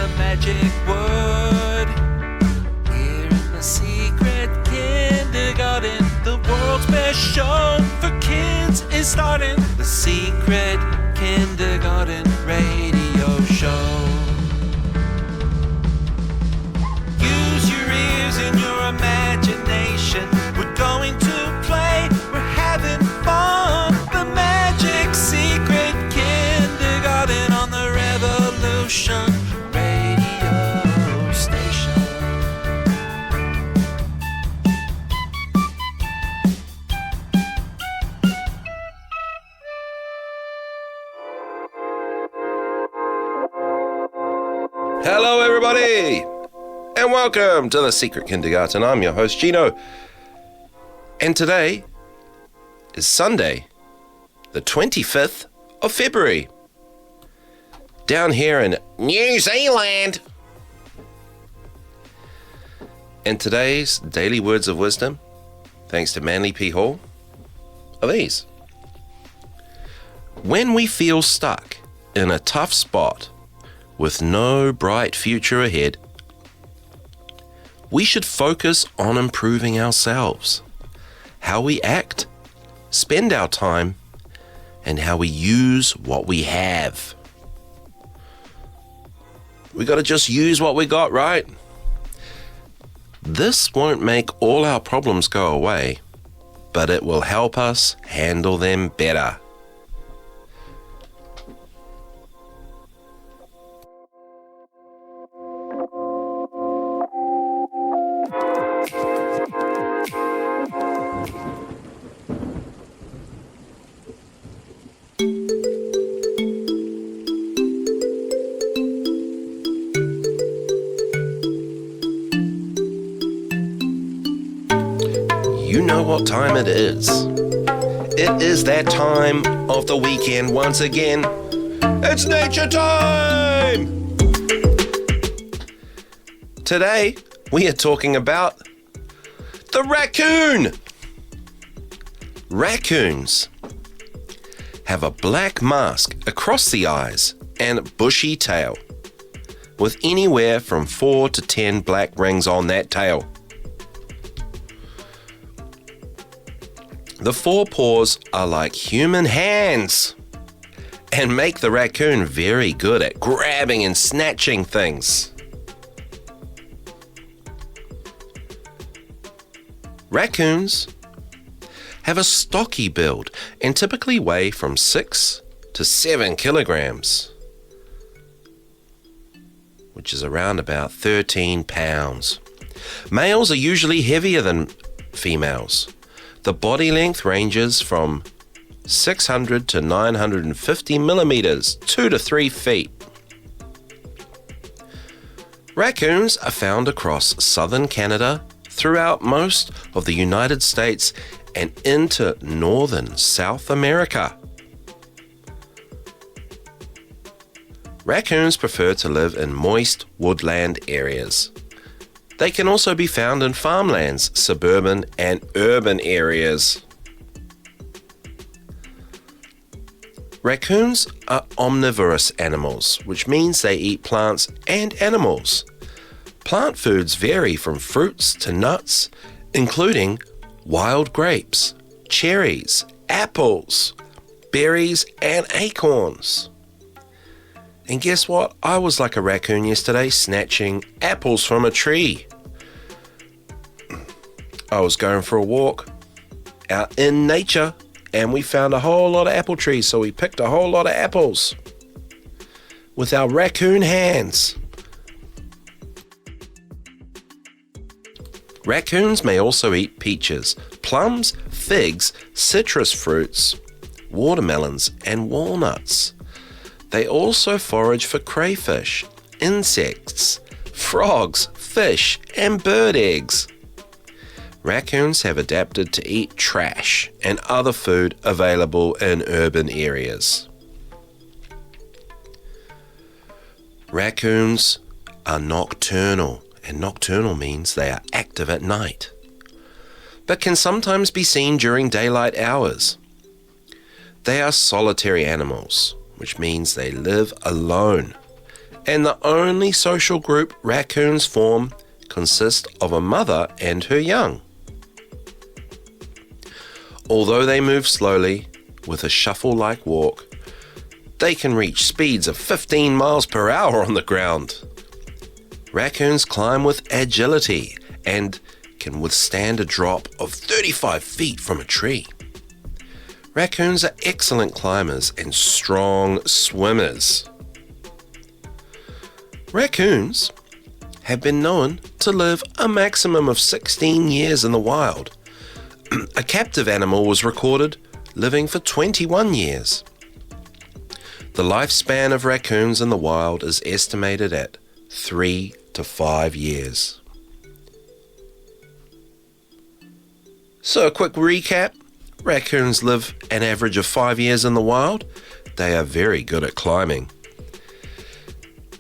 the magic word. Here in the secret kindergarten, the world's best show for kids is starting. The Secret Kindergarten Radio Show. Use your ears and your imagination. We're going to play, we're having fun. The Magic Secret Kindergarten on the Revolution Radio Station. Hello everybody, and welcome to the Secret Kindergarten. I'm your host Gino, and today is Sunday, the 25th of February, down here in New Zealand. And today's daily words of wisdom, thanks to Manly P. Hall, are these. When we feel stuck in a tough spot with no bright future ahead, we should focus on improving ourselves, how we act, spend our time, and how we use what we have. We got to just use what we got, right? This won't make all our problems go away, but it will help us handle them better. You know what time it is. It is that time of the weekend once again. It's nature time! Today, we are talking about the raccoon. Raccoons have a black mask across the eyes and bushy tail, with anywhere from 4 to 10 black rings on that tail. The forepaws are like human hands and make the raccoon very good at grabbing and snatching things. Raccoons have a stocky build and typically weigh from 6 to 7 kilograms, which is around about 13 pounds. Males are usually heavier than females. The body length ranges from 600 to 950 millimeters, 2 to 3 feet. Raccoons are found across southern Canada, throughout most of the United States, and into northern South America. Raccoons prefer to live in moist woodland areas. They can also be found in farmlands, suburban and urban areas. Raccoons are omnivorous animals, which means they eat plants and animals. Plant foods vary from fruits to nuts, including wild grapes, cherries, apples, berries, and acorns. And guess what? I was like a raccoon yesterday, snatching apples from a tree. I was going for a walk out in nature, and we found a whole lot of apple trees, so we picked a whole lot of apples with our raccoon hands. Raccoons may also eat peaches, plums, figs, citrus fruits, watermelons, and walnuts. They also forage for crayfish, insects, frogs, fish, and bird eggs. Raccoons have adapted to eat trash and other food available in urban areas. Raccoons are nocturnal, and nocturnal means they are active at night, but can sometimes be seen during daylight hours. They are solitary animals, which means they live alone and the only social group raccoons form consists of a mother and her young. Although they move slowly, with a shuffle-like walk, they can reach speeds of 15 miles per hour on the ground. Raccoons climb with agility and can withstand a drop of 35 feet from a tree. Raccoons are excellent climbers and strong swimmers. Raccoons have been known to live a maximum of 16 years in the wild. A captive animal was recorded living for 21 years. The lifespan of raccoons in the wild is estimated at 3 to 5 years. So a quick recap. Raccoons live an average of 5 years in the wild. They are very good at climbing.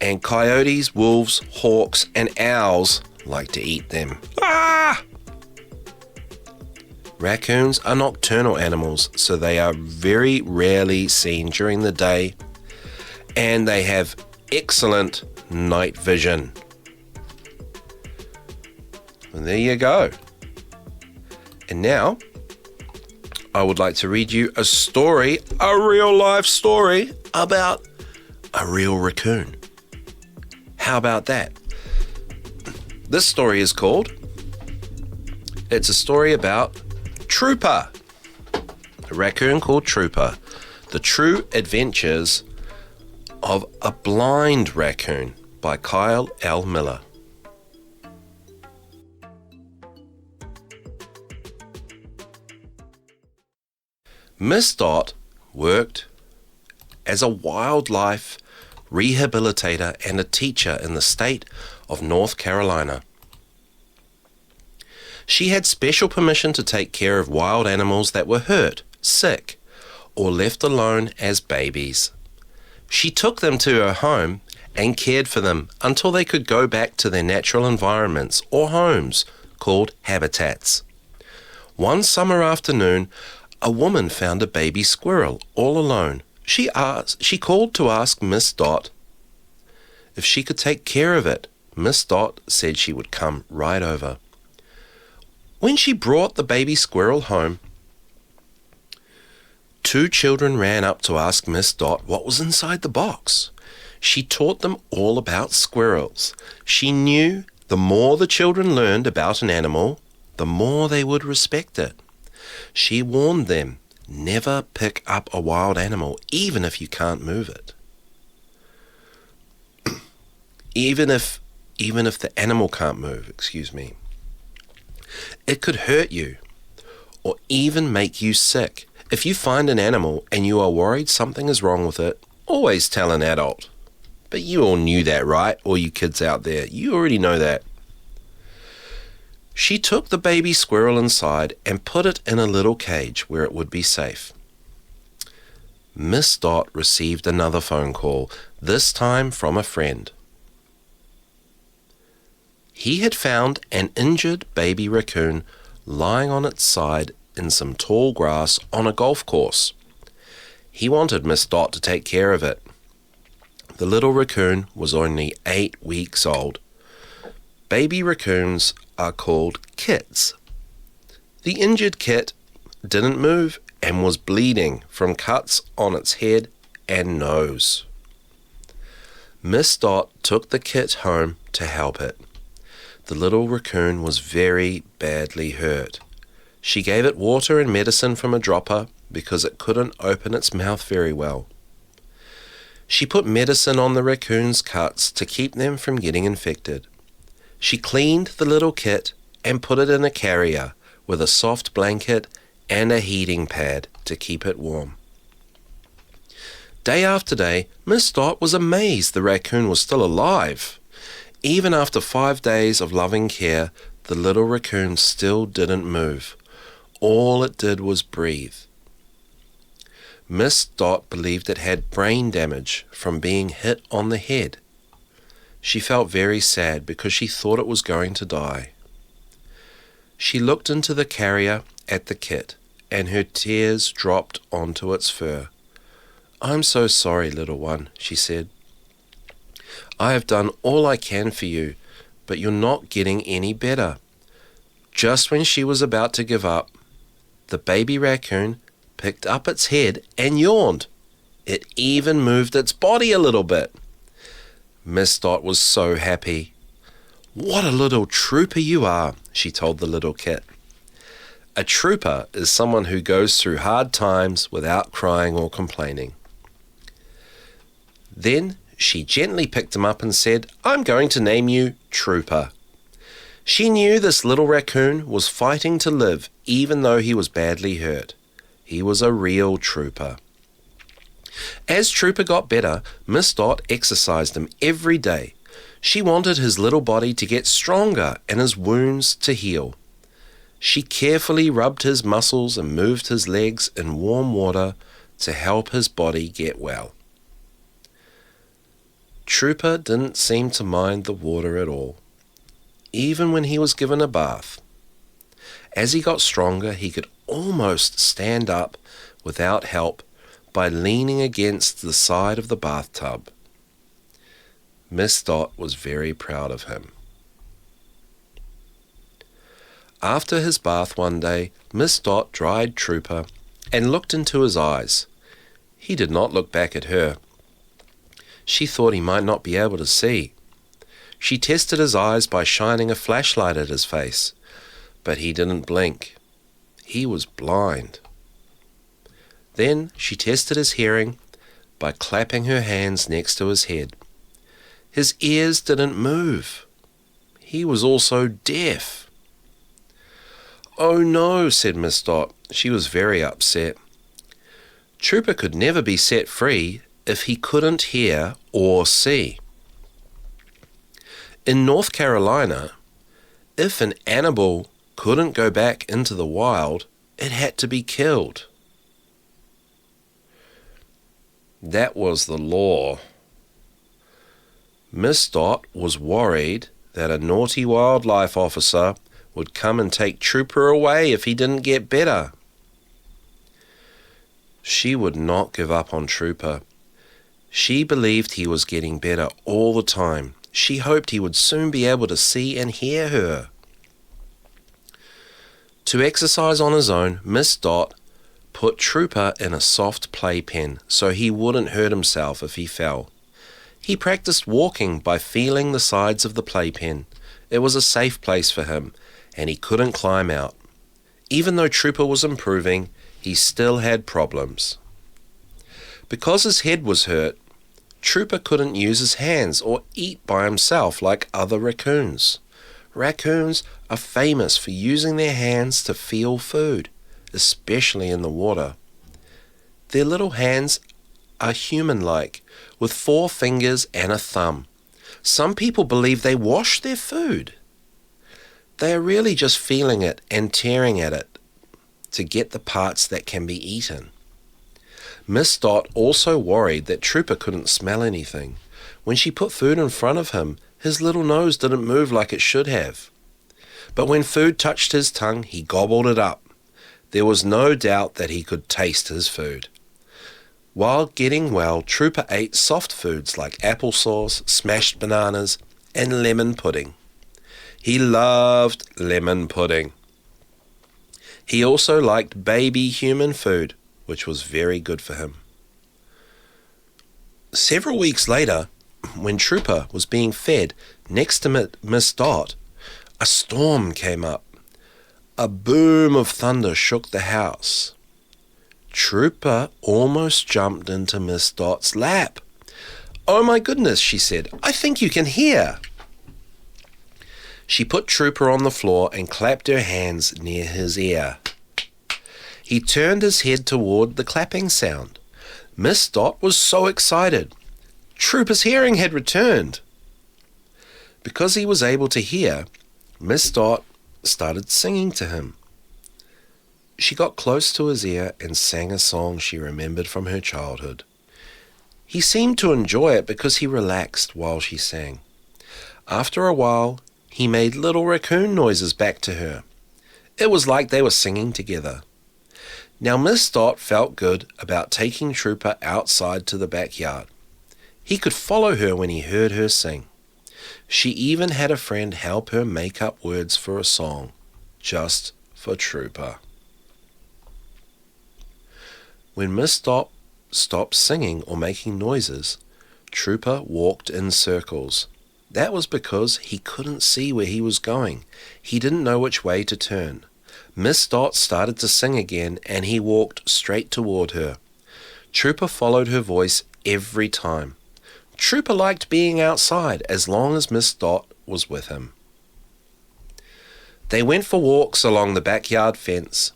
And coyotes, wolves, hawks, and owls like to eat them. Ah! Raccoons are nocturnal animals, so they are very rarely seen during the day, and they have excellent night vision. And there you go. And now, I would like to read you a story, a real life story about a real raccoon. How about that? This story is called, it's a story about Trooper, a raccoon called Trooper, The True Adventures of a Blind Raccoon by Kyle L. Miller. Miss Dot worked as a wildlife rehabilitator and a teacher in the state of North Carolina. She had special permission to take care of wild animals that were hurt, sick, or left alone as babies. She took them to her home and cared for them until they could go back to their natural environments or homes called habitats. One summer afternoon, a woman found a baby squirrel all alone. She called to ask Miss Dot if she could take care of it. Miss Dot said she would come right over. When she brought the baby squirrel home, two children ran up to ask Miss Dot what was inside the box. She taught them all about squirrels. She knew the more the children learned about an animal, the more they would respect it. She warned them, never pick up a wild animal, even if you can't move it. even if the animal can't move, It could hurt you or even make you sick. If you find an animal and you are worried something is wrong with it, always tell an adult. But you all knew that, right? All you kids out there, you already know that. She took the baby squirrel inside and put it in a little cage where it would be safe. Miss Dot received another phone call, this time from a friend. He had found an injured baby raccoon lying on its side in some tall grass on a golf course. He wanted Miss Dot to take care of it. The little raccoon was only 8 weeks old. Baby raccoons are called kits. The injured kit didn't move and was bleeding from cuts on its head and nose. Miss Dot took the kit home to help it. The little raccoon was very badly hurt. She gave it water and medicine from a dropper because it couldn't open its mouth very well. She put medicine on the raccoon's cuts to keep them from getting infected. She cleaned the little kit and put it in a carrier with a soft blanket and a heating pad to keep it warm. Day after day, Miss Dot was amazed the raccoon was still alive. Even after 5 days of loving care, the little raccoon still didn't move. All it did was breathe. Miss Dot believed it had brain damage from being hit on the head. She felt very sad because she thought it was going to die. She looked into the carrier at the kit, and her tears dropped onto its fur. "I'm so sorry, little one," she said. I have done all I can for you, but you're not getting any better." Just when she was about to give up, the baby raccoon picked up its head and yawned. It even moved its body a little bit. Miss Dot was so happy. "What a little trooper you are," she told the little kit. A trooper is someone who goes through hard times without crying or complaining. Then she gently picked him up and said, "I'm going to name you Trooper." She knew this little raccoon was fighting to live even though he was badly hurt. He was a real trooper. As Trooper got better, Miss Dot exercised him every day. She wanted his little body to get stronger and his wounds to heal. She carefully rubbed his muscles and moved his legs in warm water to help his body get well. Trooper didn't seem to mind the water at all, even when he was given a bath. As he got stronger, he could almost stand up without help by leaning against the side of the bathtub. Miss Dot was very proud of him. After his bath one day, Miss Dot dried Trooper and looked into his eyes. He did not look back at her. She thought he might not be able to see. She tested his eyes by shining a flashlight at his face, but he didn't blink. He was blind. Then she tested his hearing by clapping her hands next to his head. His ears didn't move. He was also deaf. "Oh no," said Miss Dot. She was very upset. Trooper could never be set free if he couldn't hear or see. In North Carolina, if an animal couldn't go back into the wild, it had to be killed. That was the law. Miss Dot was worried that a naughty wildlife officer would come and take Trooper away if he didn't get better. She would not give up on Trooper. She believed he was getting better all the time. She hoped he would soon be able to see and hear her. To exercise on his own, Miss Dot put Trooper in a soft playpen so he wouldn't hurt himself if he fell. He practiced walking by feeling the sides of the playpen. It was a safe place for him, and he couldn't climb out. Even though Trooper was improving, he still had problems. Because his head was hurt, Trooper couldn't use his hands or eat by himself like other raccoons. Raccoons are famous for using their hands to feel food, especially in the water. Their little hands are human-like, with 4 fingers and a thumb. Some people believe they wash their food. They are really just feeling it and tearing at it to get the parts that can be eaten. Miss Dot also worried that Trooper couldn't smell anything. When she put food in front of him, his little nose didn't move like it should have. But when food touched his tongue, he gobbled it up. There was no doubt that he could taste his food. While getting well, Trooper ate soft foods like applesauce, smashed bananas, and lemon pudding. He loved lemon pudding. He also liked baby human food, which was very good for him. Several weeks later, when Trooper was being fed next to Miss Dot, a storm came up. A boom of thunder shook the house. Trooper almost jumped into Miss Dot's lap. "Oh my goodness," she said, "I think you can hear." She put Trooper on the floor and clapped her hands near his ear. He turned his head toward the clapping sound. Miss Dot was so excited. Trooper's hearing had returned. Because he was able to hear, Miss Dot started singing to him. She got close to his ear and sang a song she remembered from her childhood. He seemed to enjoy it because he relaxed while she sang. After a while, he made little raccoon noises back to her. It was like they were singing together. Now Miss Dot felt good about taking Trooper outside to the backyard. He could follow her when he heard her sing. She even had a friend help her make up words for a song, just for Trooper. When Miss Dot stopped singing or making noises, Trooper walked in circles. That was because he couldn't see where he was going. He didn't know which way to turn. Miss Dot started to sing again, and he walked straight toward her. Trooper followed her voice every time. Trooper liked being outside as long as Miss Dot was with him. They went for walks along the backyard fence.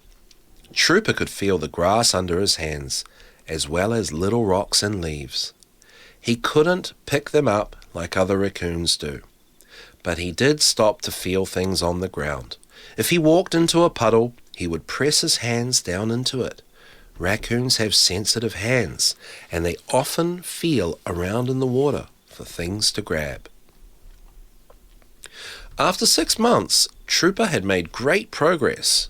Trooper could feel the grass under his hands, as well as little rocks and leaves. He couldn't pick them up like other raccoons do, but he did stop to feel things on the ground. If he walked into a puddle, he would press his hands down into it. Raccoons have sensitive hands, and they often feel around in the water for things to grab. After 6 months, Trooper had made great progress.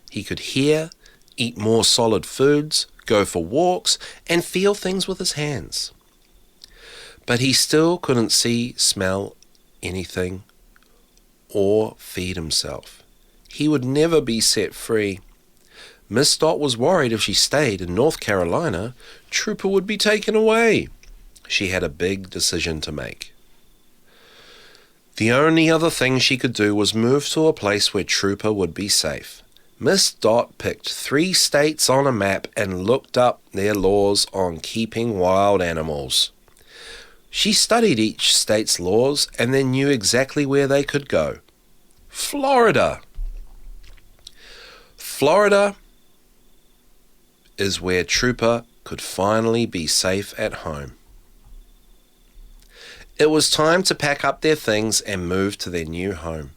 He could hear, eat more solid foods, go for walks, and feel things with his hands. But he still couldn't see, smell anything, or feed himself. He would never be set free. Miss Dot was worried if she stayed in North Carolina, Trooper would be taken away. She had a big decision to make. The only other thing she could do was move to a place where Trooper would be safe. Miss Dot picked 3 states on a map and looked up their laws on keeping wild animals. She studied each state's laws and then knew exactly where they could go. Florida! Florida is where Trooper could finally be safe at home. It was time to pack up their things and move to their new home.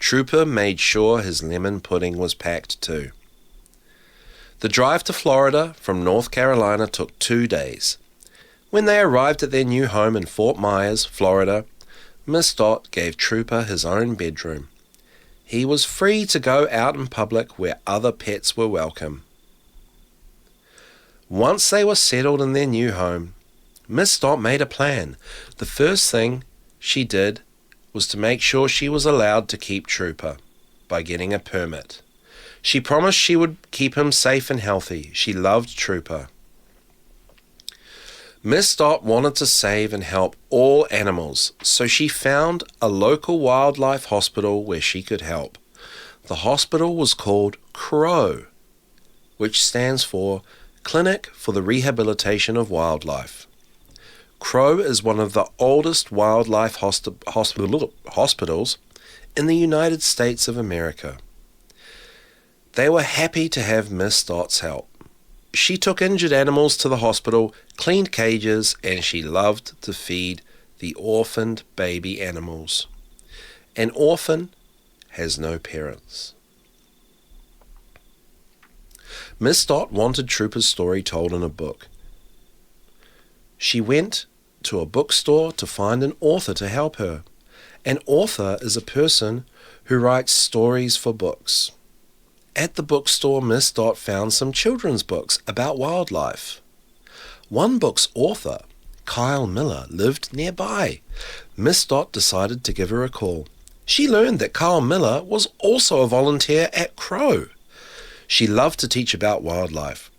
Trooper made sure his lemon pudding was packed too. The drive to Florida from North Carolina took 2 days. When they arrived at their new home in Fort Myers, Florida, Miss Dot gave Trooper his own bedroom. He was free to go out in public where other pets were welcome. Once they were settled in their new home, Miss Dot made a plan. The first thing she did was to make sure she was allowed to keep Trooper by getting a permit. She promised she would keep him safe and healthy. She loved Trooper. Miss Dot wanted to save and help all animals, so she found a local wildlife hospital where she could help. The hospital was called CROW, which stands for Clinic for the Rehabilitation of Wildlife. CROW is one of the oldest wildlife hospitals in the United States of America. They were happy to have Miss Dot's help. She took injured animals to the hospital, cleaned cages, and she loved to feed the orphaned baby animals. An orphan has no parents. Miss Dot wanted Trooper's story told in a book. She went to a bookstore to find an author to help her. An author is a person who writes stories for books. At the bookstore, Miss Dot found some children's books about wildlife. One book's author, Kyle Miller, lived nearby. Miss Dot decided to give her a call. She learned that Kyle Miller was also a volunteer at CROW. She loved to teach about wildlife.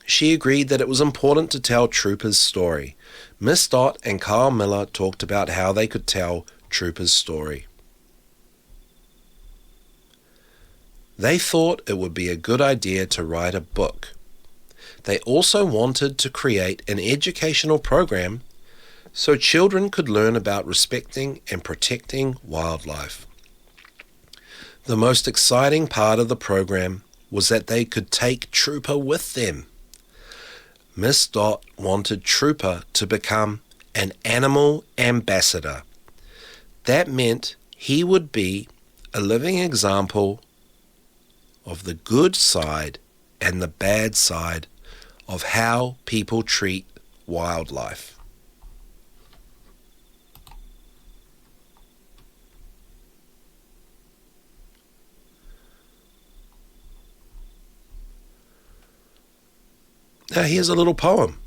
She agreed that it was important to tell Trooper's story. Miss Dot and Kyle Miller talked about how they could tell Trooper's story. They thought it would be a good idea to write a book. They also wanted to create an educational program so children could learn about respecting and protecting wildlife. The most exciting part of the program was that they could take Trooper with them. Miss Dot wanted Trooper to become an animal ambassador. That meant he would be a living example of the good side and the bad side of how people treat wildlife. Now here's a little poem.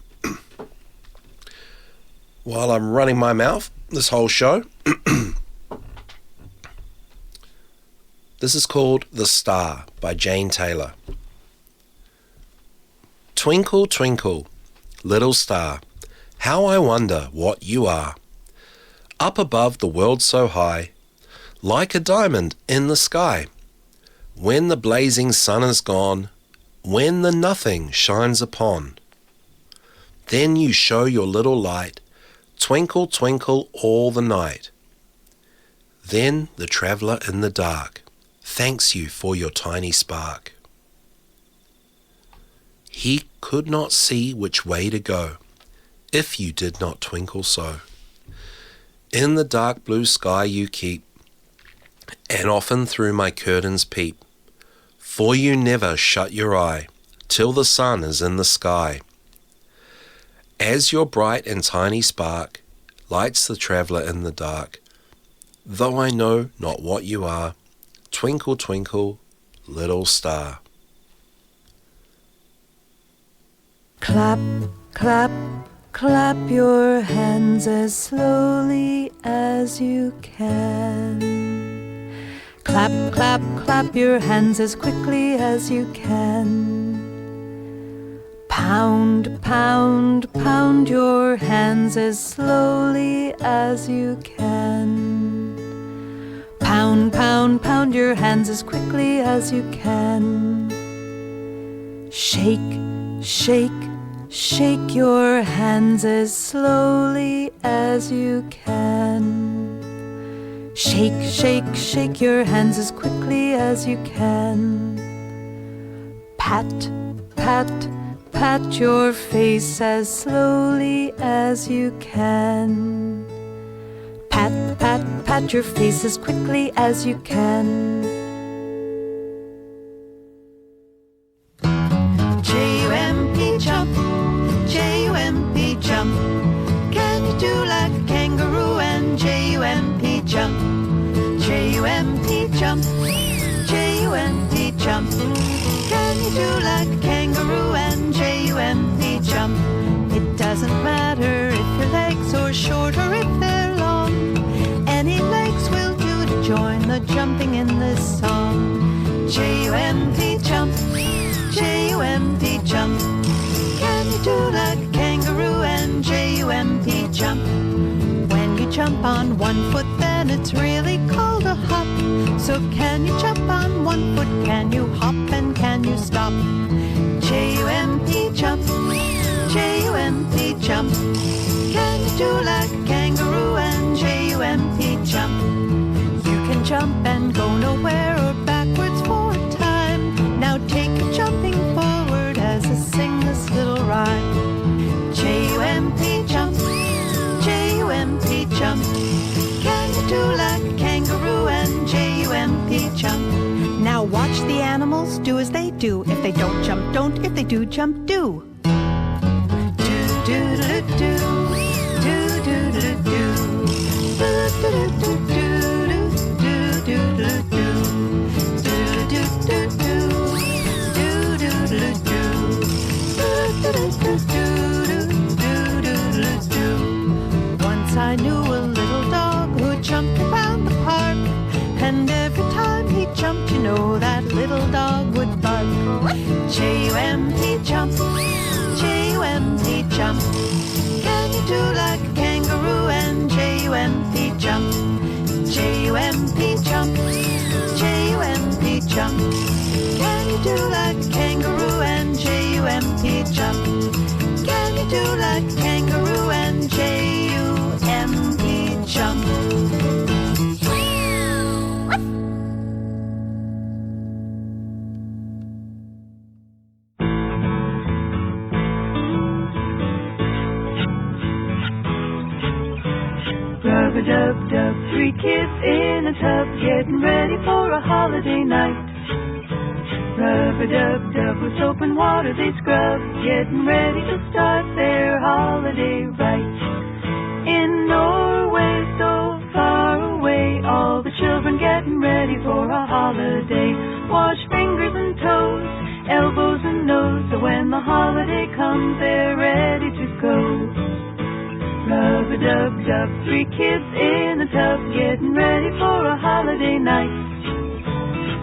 while I'm running my mouth this whole show. This is called The Star by Jane Taylor. Twinkle, twinkle, little star, how I wonder what you are. Up above the world so high, like a diamond in the sky. When the blazing sun is gone, when the nothing shines upon, then you show your little light, twinkle, twinkle all the night. Then the traveller in the dark thanks you for your tiny spark. He could not see which way to go, if you did not twinkle so. In the dark blue sky you keep, and often through my curtains peep, for you never shut your eye, till the sun is in the sky. As your bright and tiny spark lights the traveller in the dark, though I know not what you are, twinkle, twinkle, little star. Clap, clap, clap your hands as slowly as you can. Clap, clap, clap your hands as quickly as you can. Pound, pound, pound your hands as slowly as you can. Pound, pound, pound your hands as quickly as you can. Shake, shake, shake your hands as slowly as you can. Shake, shake, shake your hands as quickly as you can. Pat, pat, pat your face as slowly as you can. Pat, pat, pat your face as quickly as you can. J-U-M-P jump, J-U-M-P jump. Can you do like a kangaroo and J-U-M-P jump? J-U-M-P jump, J-U-M-P jump. Can you do like a kangaroo and J-U-M-P jump? It doesn't matter if your legs are short or if they're long. Any legs will do to join the jumping in this song. J-U-M-P jump, J-U-M-P jump. Can you do like a kangaroo and J-U-M-P jump? When you jump on one foot, then it's really called a hop. So can you jump on one foot? Can you hop and can you stop? J-U-M-P jump, J-U-M-P jump. Can you do like a kangaroo and J-U-M-P jump? You can jump and go nowhere or backwards for a time. Now take a jumping forward as I sing this little rhyme. J-U-M-P jump, J-U-M-P jump. Can you do like a kangaroo and J-U-M-P jump? Now watch the animals do as they do. If they don't jump, don't. If they do jump, do. Do-do-do-do-do, do-do-do-do-do, do-do-do-do-do-do-do-do, do-do-do-do, do-do-do-do, do-do-do-do-do-do-do. Once I knew a little dog who jumped around the park, and every time he jumped, you know that little dog would bark. J-U-M-P jump, J-U-M-P jump. Can you do like a kangaroo and J-U-M-P jump? J-U-M-P jump, J-U-M-P jump. Can you do like a kangaroo and J-U-M-P jump? Can you do like a kangaroo and J-U-M-P jump? Rub-a-dub-dub, three kids in a tub getting ready for a holiday night. Rub-a-dub-dub, with soap and water they scrub, getting ready to start their holiday right. In Norway, so far away, all the children getting ready for a holiday. Wash fingers and toes, elbows and nose, so when the holiday comes they're ready to go. Rub-a-dub Rub-a-dub-dub, three kids in a tub getting ready for a holiday night.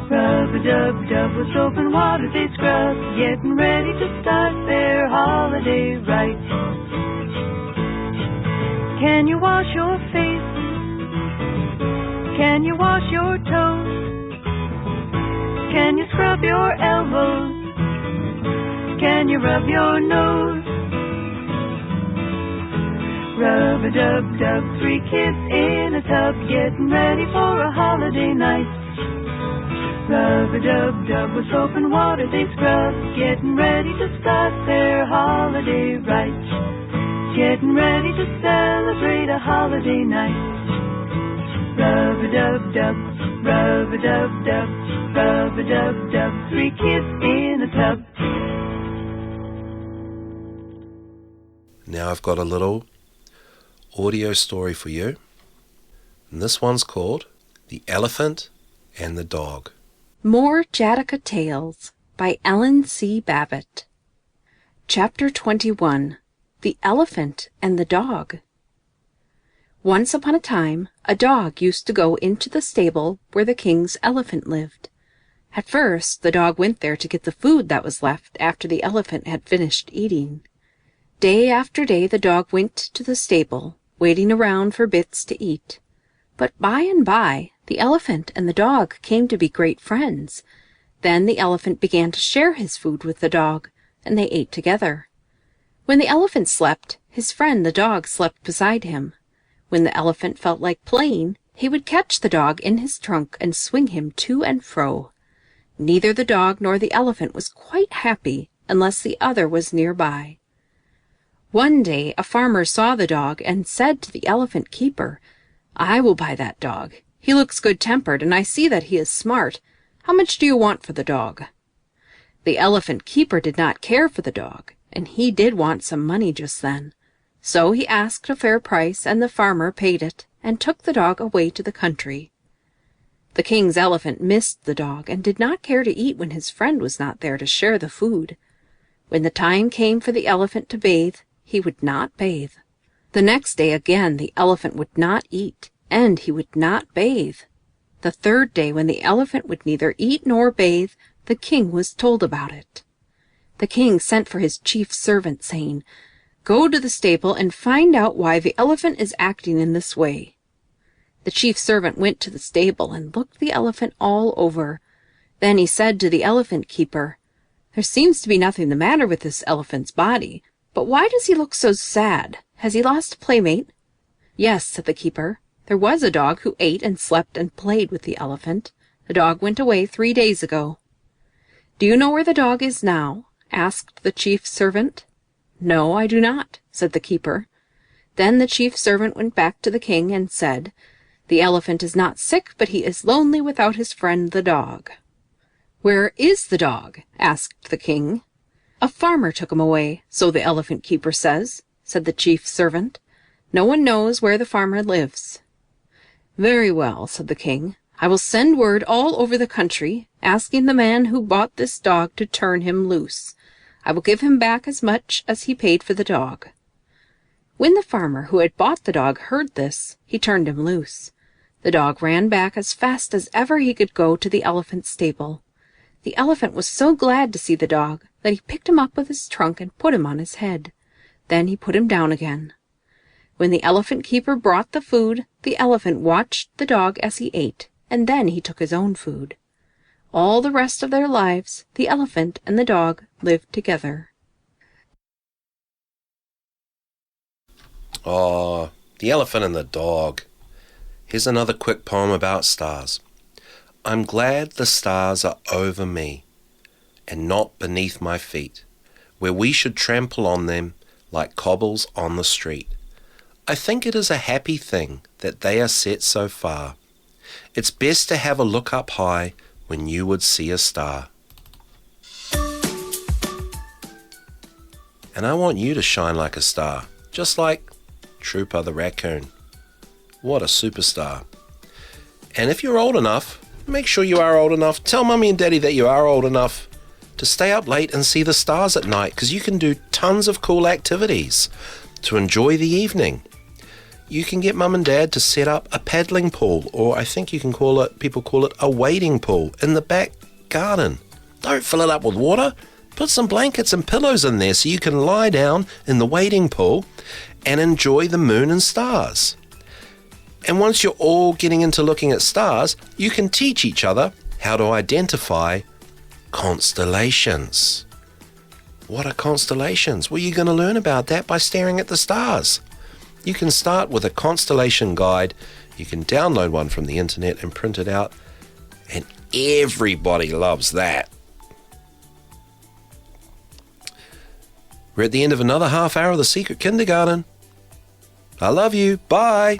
Rub-a-dub-dub with soap and water they scrub, getting ready to start their holiday right. Can you wash your face? Can you wash your toes? Can you scrub your elbows? Can you rub your nose? Rub-a-dub-dub, three kids in a tub getting ready for a holiday night. Rub-a-dub-dub with soap and water they scrub, getting ready to start their holiday right. Getting ready to celebrate a holiday night. Rub-a-dub-dub, rub-a-dub-dub, rub-a-dub-dub, three kids in a tub. Now I've got a little audio story for you. And this one's called The Elephant and the Dog. More Jataka Tales by Ellen C. Babbitt. Chapter 21. The Elephant and the Dog. Once upon a time, a dog used to go into the stable where the king's elephant lived. At first, the dog went there to get the food that was left after the elephant had finished eating. Day after day the dog went to the stable, waiting around for bits to eat. But by and by, the elephant and the dog came to be great friends. Then the elephant began to share his food with the dog, and they ate together. When the elephant slept, his friend the dog slept beside him. When the elephant felt like playing, he would catch the dog in his trunk and swing him to and fro. Neither the dog nor the elephant was quite happy unless the other was nearby. One day a farmer saw the dog and said to the elephant keeper, "I will buy that dog. He looks good-tempered, and I see that he is smart. How much do you want for the dog?" The elephant keeper did not care for the dog, and he did want some money just then. So he asked a fair price, and the farmer paid it, and took the dog away to the country. The king's elephant missed the dog, and did not care to eat when his friend was not there to share the food. When the time came for the elephant to bathe, he would not bathe. The next day again the elephant would not eat, and he would not bathe. The third day, when the elephant would neither eat nor bathe, the king was told about it. The king sent for his chief servant, saying, "Go to the stable and find out why the elephant is acting in this way." The chief servant went to the stable and looked the elephant all over. Then he said to the elephant keeper, "There seems to be nothing the matter with this elephant's body, but why does he look so sad? Has he lost a playmate?" "Yes," said the keeper. "There was a dog who ate and slept and played with the elephant. The dog went away 3 days ago." "Do you know where the dog is now?" asked the chief servant. "No, I do not," said the keeper. Then the chief servant went back to the king and said, "The elephant is not sick, but he is lonely without his friend the dog." "Where is the dog?" asked the king. "A farmer took him away, so the elephant keeper says," said the chief servant. "No one knows where the farmer lives." "Very well," said the king. "I will send word all over the country, asking the man who bought this dog to turn him loose. I will give him back as much as he paid for the dog." When the farmer who had bought the dog heard this, he turned him loose. The dog ran back as fast as ever he could go to the elephant's stable. The elephant was so glad to see the dog that he picked him up with his trunk and put him on his head. Then he put him down again. When the elephant keeper brought the food, the elephant watched the dog as he ate, and then he took his own food. All the rest of their lives, the elephant and the dog lived together. Oh, the elephant and the dog. Here's another quick poem about stars. I'm glad the stars are over me, and not beneath my feet, where we should trample on them like cobbles on the street. I think it is a happy thing that they are set so far. It's best to have a look up high when you would see a star. And I want you to shine like a star, just like Trooper the Racoon. What a superstar. And if you're old enough, make sure you are old enough. Tell Mummy and Daddy that you are old enough to stay up late and see the stars at night, because you can do tons of cool activities to enjoy the evening. you can get mum and dad to set up a paddling pool, or I think people call it a wading pool, in the back garden. Don't fill it up with water. Put some blankets and pillows in there so you can lie down in the wading pool and enjoy the moon and stars. And once you're all getting into looking at stars, you can teach each other how to identify constellations. What are constellations? Well, you're going to learn about that by staring at the stars. You can start with a constellation guide. You can download one from the internet and print it out. And everybody loves that. We're at the end of another half hour of the Secret Kindergarten. I love you. Bye.